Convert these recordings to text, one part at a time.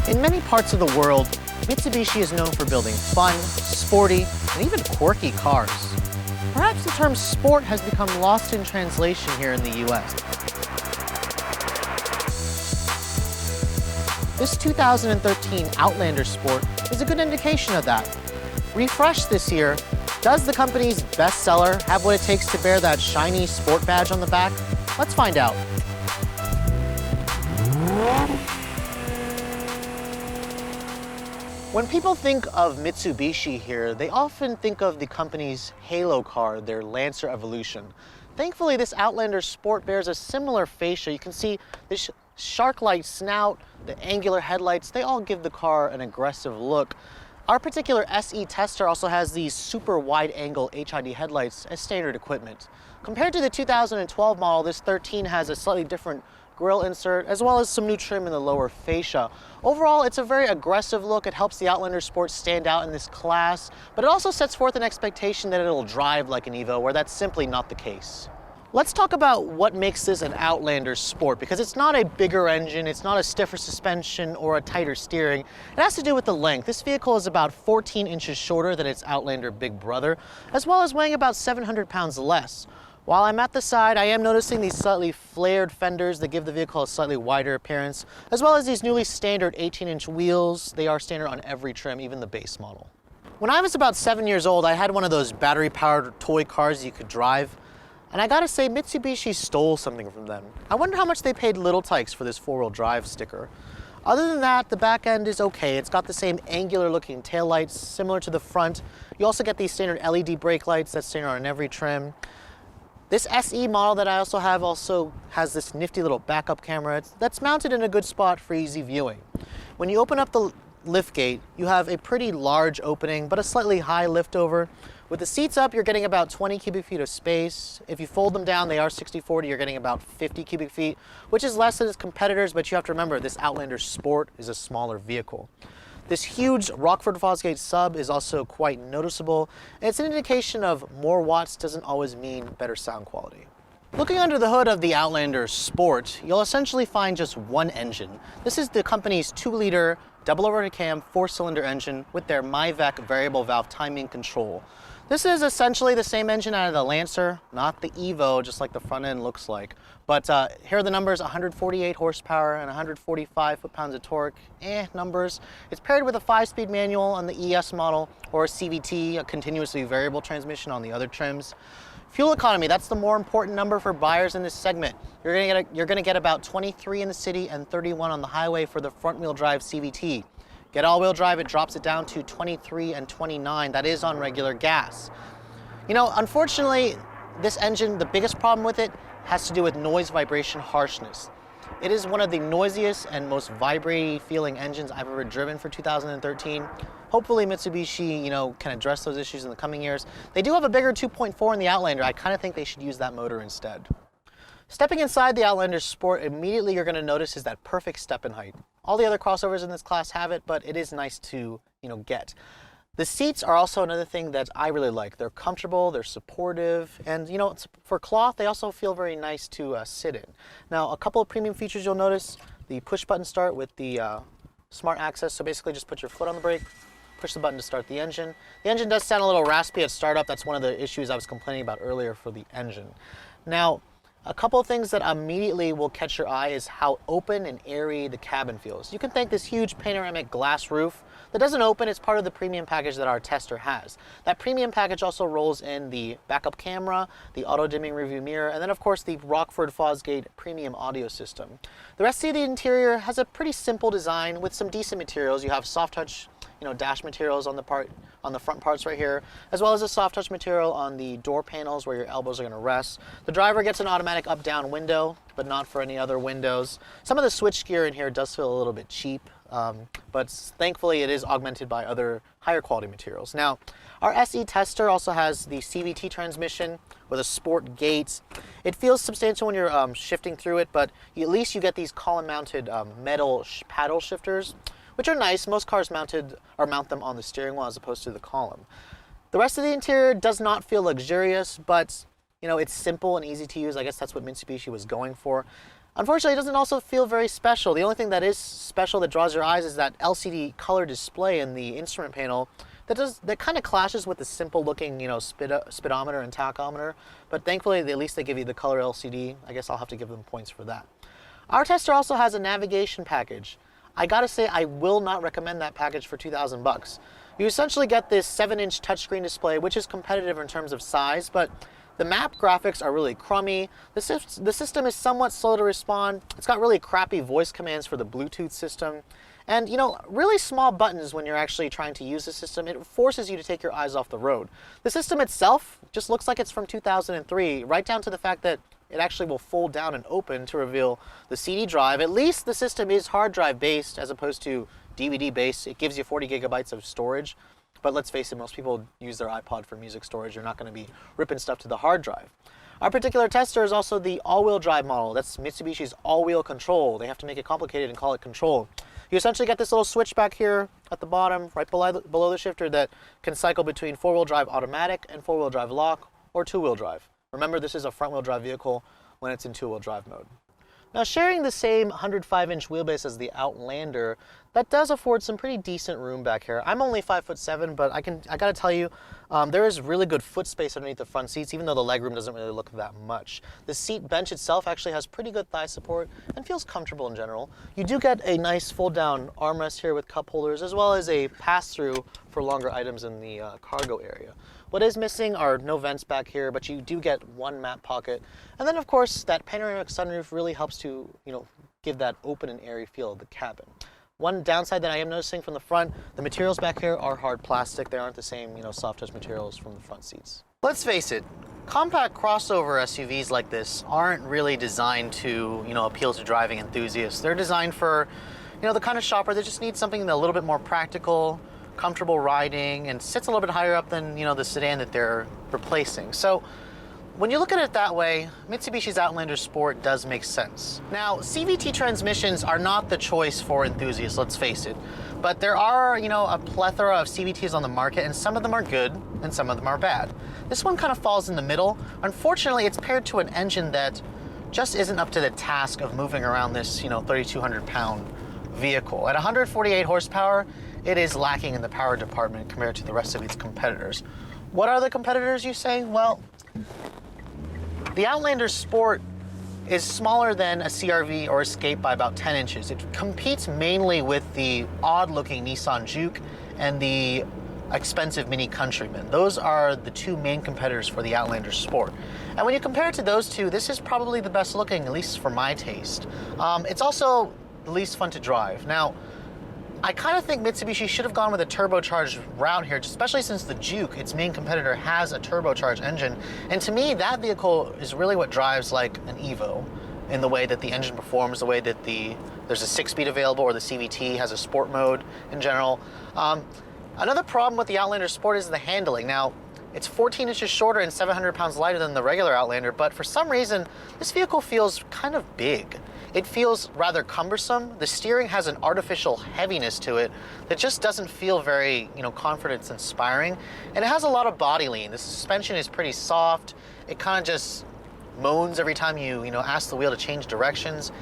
In many parts of the world, Mitsubishi is known for building fun, sporty, and even quirky cars. Perhaps the term sport has become lost in translation here in the US. This 2013 Outlander Sport is a good indication of that. Refreshed this year, does the company's bestseller have what it takes to bear that shiny sport badge on the back? Let's find out. When people think of Mitsubishi here, they often think of the company's halo car, their Lancer Evolution. Thankfully, this Outlander Sport bears a similar fascia. You can see this shark-like snout, the angular headlights, they all give the car an aggressive look. Our particular SE tester also has these super wide-angle HID headlights as standard equipment. Compared to the 2012 model, this 13 has a slightly different grille insert, as well as some new trim in the lower fascia. Overall, it's a very aggressive look. It helps the Outlander Sport stand out in this class, but it also sets forth an expectation that it'll drive like an Evo, where that's simply not the case. Let's talk about what makes this an Outlander Sport, because it's not a bigger engine, it's not a stiffer suspension or a tighter steering. It has to do with the length. This vehicle is about 14 inches shorter than its Outlander big brother, as well as weighing about 700 pounds less. While I'm at the side, I am noticing these slightly flared fenders that give the vehicle a slightly wider appearance, as well as these newly standard 18-inch wheels. They are standard on every trim, even the base model. When I was about 7 years old, I had one of those battery-powered toy cars you could drive. And I gotta say, Mitsubishi stole something from them. I wonder how much they paid Little Tikes for this four-wheel drive sticker. Other than that, the back end is okay. It's got the same angular looking taillights, similar to the front. You also get these standard LED brake lights that's standard on every trim. This SE model that I also have also has this nifty little backup camera that's mounted in a good spot for easy viewing. When you open up the liftgate, you have a pretty large opening, but a slightly high liftover. With the seats up, you're getting about 20 cubic feet of space. If you fold them down, they are 60/40, you're getting about 50 cubic feet, which is less than its competitors, but you have to remember this Outlander Sport is a smaller vehicle. This huge Rockford Fosgate sub is also quite noticeable, and it's an indication of more watts doesn't always mean better sound quality. Looking under the hood of the Outlander Sport, you'll essentially find just one engine. This is the company's 2-liter double overhead cam 4-cylinder engine with their MyVec variable valve timing control. This is essentially the same engine out of the Lancer, not the Evo, just like the front end looks like. But here are the numbers: 148 horsepower and 145 foot-pounds of torque. Numbers. It's paired with a 5-speed manual on the ES model, or a CVT, a continuously variable transmission on the other trims. Fuel economy, that's the more important number for buyers in this segment. You're gonna get about 23 in the city and 31 on the highway for the front-wheel drive CVT. Get all-wheel drive, it drops it down to 23 and 29. That is on regular gas. You know, unfortunately, this engine, the biggest problem with it has to do with noise, vibration, harshness. It is one of the noisiest and most vibrating feeling engines I've ever driven for 2013. Hopefully Mitsubishi, can address those issues in the coming years. They do have a bigger 2.4 in the Outlander. I kind of think they should use that motor instead. Stepping inside the Outlander Sport, immediately you're going to notice is that perfect step-in height. All the other crossovers in this class have it, but it is nice to, get. The seats are also another thing that I really like. They're comfortable, they're supportive, and for cloth, they also feel very nice to sit in. Now, a couple of premium features you'll notice: the push-button start with the smart access. So basically, just put your foot on the brake, push the button to start the engine. The engine does sound a little raspy at startup. That's one of the issues I was complaining about earlier for the engine. Now, a couple of things that immediately will catch your eye is how open and airy the cabin feels. You can thank this huge panoramic glass roof that doesn't open. It's part of the premium package that our tester has. That premium package also rolls in the backup camera, the auto-dimming rearview mirror, and then of course the Rockford Fosgate premium audio system. The rest of the interior has a pretty simple design with some decent materials. You have soft touch dash materials on the front parts right here, as well as a soft touch material on the door panels where your elbows are going to rest. The driver gets an automatic up-down window, but not for any other windows. Some of the switch gear in here does feel a little bit cheap, but thankfully it is augmented by other higher quality materials. Now, our SE tester also has the CVT transmission with a sport gate. It feels substantial when you're shifting through it, but at least you get these column-mounted metal paddle shifters, which are nice. Most cars mount them on the steering wheel as opposed to the column. The rest of the interior does not feel luxurious, but it's simple and easy to use. I guess that's what Mitsubishi was going for. Unfortunately, it doesn't also feel very special. The only thing that is special that draws your eyes is that LCD color display in the instrument panel that kind of clashes with the simple looking, speedometer and tachometer. But thankfully, at least they give you the color LCD. I guess I'll have to give them points for that. Our tester also has a navigation package. I gotta say, I will not recommend that package for 2,000 bucks. You essentially get this 7-inch touchscreen display, which is competitive in terms of size, but the map graphics are really crummy. The system is somewhat slow to respond. It's got really crappy voice commands for the Bluetooth system. And really small buttons when you're actually trying to use the system. It forces you to take your eyes off the road. The system itself just looks like it's from 2003, right down to the fact that it actually will fold down and open to reveal the CD drive. At least the system is hard drive based as opposed to DVD based. It gives you 40 gigabytes of storage. But let's face it, most people use their iPod for music storage. You're not going to be ripping stuff to the hard drive. Our particular tester is also the all-wheel drive model. That's Mitsubishi's all-wheel control. They have to make it complicated and call it control. You essentially get this little switch back here at the bottom, right below the shifter, that can cycle between 4-wheel drive automatic and 4-wheel drive lock or 2-wheel drive. Remember, this is a front-wheel drive vehicle when it's in 2-wheel drive mode. Now, sharing the same 105-inch wheelbase as the Outlander, that does afford some pretty decent room back here. I'm only 5'7", but I gotta tell you, there is really good foot space underneath the front seats, even though the legroom doesn't really look that much. The seat bench itself actually has pretty good thigh support and feels comfortable in general. You do get a nice fold-down armrest here with cup holders, as well as a pass-through for longer items in the cargo area. What is missing are no vents back here, but you do get one map pocket. And then, of course, that panoramic sunroof really helps to, give that open and airy feel of the cabin. One downside that I am noticing from the front, the materials back here are hard plastic. They aren't the same, soft touch materials from the front seats. Let's face it, compact crossover SUVs like this aren't really designed to, appeal to driving enthusiasts. They're designed for, the kind of shopper that just needs something a little bit more practical, comfortable riding, and sits a little bit higher up than the sedan that they're replacing. So when you look at it that way, Mitsubishi's Outlander Sport does make sense. Now, CVT transmissions are not the choice for enthusiasts, let's face it, but there are a plethora of CVTs on the market, and some of them are good and some of them are bad. This one kind of falls in the middle. Unfortunately, it's paired to an engine that just isn't up to the task of moving around this 3,200 pound vehicle. At 148 horsepower, it is lacking in the power department compared to the rest of its competitors. What are the competitors, you say? Well, the Outlander Sport is smaller than a CR-V or Escape by about 10 inches. It competes mainly with the odd-looking Nissan Juke and the expensive Mini Countryman. Those are the two main competitors for the Outlander Sport. And when you compare it to those two, this is probably the best looking, at least for my taste. It's also the least fun to drive. Now, I kind of think Mitsubishi should have gone with a turbocharged route here, especially since the Juke, its main competitor, has a turbocharged engine. And to me, that vehicle is really what drives like an Evo in the way that the engine performs, the way that there's a 6-speed available, or the CVT has a sport mode in general. Another problem with the Outlander Sport is the handling. Now, it's 14 inches shorter and 700 pounds lighter than the regular Outlander, but for some reason, this vehicle feels kind of big. It feels rather cumbersome. The steering has an artificial heaviness to it that just doesn't feel very, confidence-inspiring. And it has a lot of body lean. The suspension is pretty soft. It kind of just moans every time you, ask the wheel to change directions.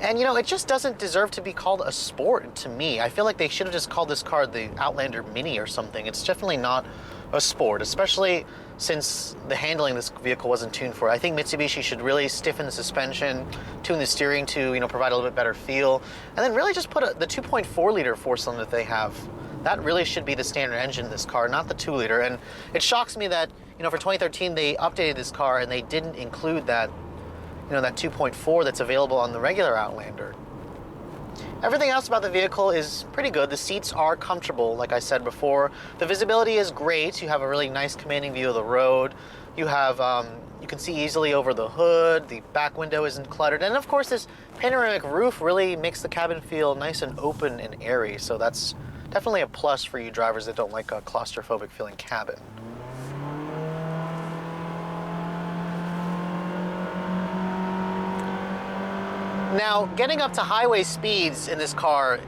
And, it just doesn't deserve to be called a sport to me. I feel like they should have just called this car the Outlander Mini or something. It's definitely not a sport, especially since the handling of this vehicle wasn't tuned for it. I think Mitsubishi should really stiffen the suspension, tune the steering to, provide a little bit better feel, and then really just put the 2.4 liter four-cylinder that they have. That really should be the standard engine in this car, not the 2 liter. And it shocks me that, for 2013, they updated this car and they didn't include that, that 2.4 that's available on the regular Outlander. Everything else about the vehicle is pretty good. The seats are comfortable, like I said before. The visibility is great. You have a really nice commanding view of the road. You have, you can see easily over the hood. The back window isn't cluttered. And of course, this panoramic roof really makes the cabin feel nice and open and airy. So that's definitely a plus for you drivers that don't like a claustrophobic feeling cabin. Now, getting up to highway speeds in this car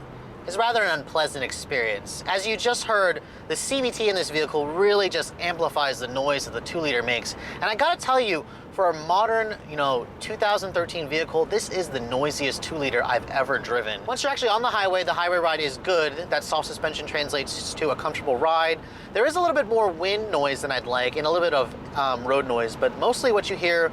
is rather an unpleasant experience. As you just heard, the CVT in this vehicle really just amplifies the noise that the 2-liter makes. And I gotta tell you, for a modern, 2013 vehicle, this is the noisiest 2-liter I've ever driven. Once you're actually on the highway ride is good. That soft suspension translates to a comfortable ride. There is a little bit more wind noise than I'd like and a little bit of road noise, but mostly what you hear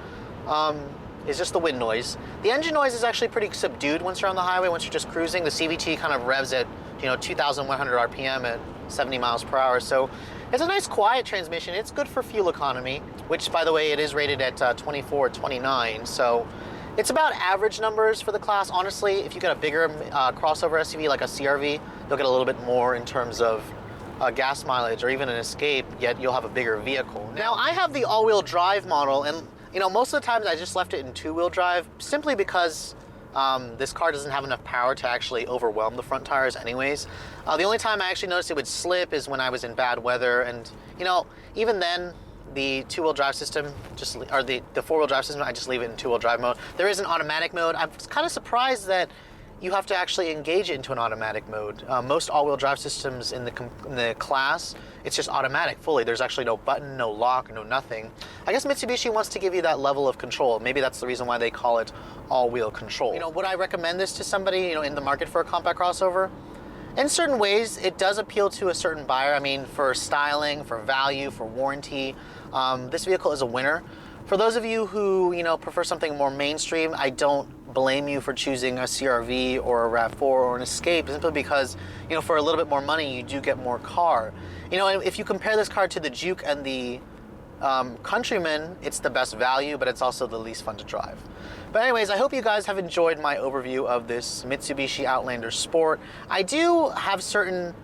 is just the wind noise. The engine noise is actually pretty subdued once you're on the highway, once you're just cruising. The CVT kind of revs at 2,100 RPM at 70 miles per hour. So it's a nice quiet transmission. It's good for fuel economy, which by the way, it is rated at 24, 29. So it's about average numbers for the class. Honestly, if you get a bigger crossover SUV like a CRV, you'll get a little bit more in terms of gas mileage or even an Escape, yet you'll have a bigger vehicle. Now I have the all-wheel drive model, and most of the times I just left it in 2-wheel drive simply because this car doesn't have enough power to actually overwhelm the front tires anyways. The only time I actually noticed it would slip is when I was in bad weather, and even then, the 2-wheel drive system, or the 4-wheel drive system, I just leave it in 2-wheel drive mode. There is an automatic mode. I'm kind of surprised that you have to actually engage it into an automatic mode. Most all-wheel drive systems in the class, it's just automatic fully. There's actually no button, no lock, no nothing. I guess Mitsubishi wants to give you that level of control. Maybe that's the reason why they call it all-wheel control. Would I recommend this to somebody, in the market for a compact crossover? In certain ways, it does appeal to a certain buyer. I mean, for styling, for value, for warranty, this vehicle is a winner. For those of you who, prefer something more mainstream, I don't blame you for choosing a CRV or a RAV4 or an Escape, simply because, for a little bit more money, you do get more car. And if you compare this car to the Juke and the Countryman, it's the best value, but it's also the least fun to drive. But anyways, I hope you guys have enjoyed my overview of this Mitsubishi Outlander Sport. I do have certain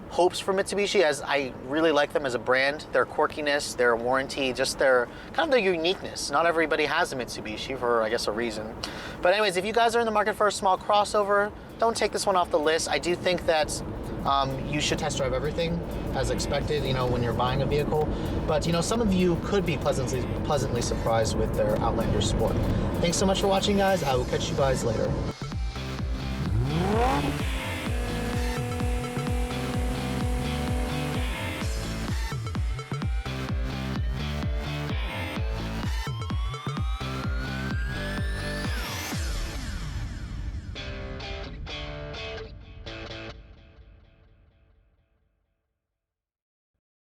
hopes for Mitsubishi, as I really like them as a brand. Their quirkiness, their warranty, just their uniqueness. Not everybody has a Mitsubishi for, I guess, a reason. But anyways, if you guys are in the market for a small crossover, don't take this one off the list. I do think that you should test drive everything as expected, when you're buying a vehicle. But some of you could be pleasantly surprised with their Outlander Sport. Thanks so much for watching, guys. I will catch you guys later.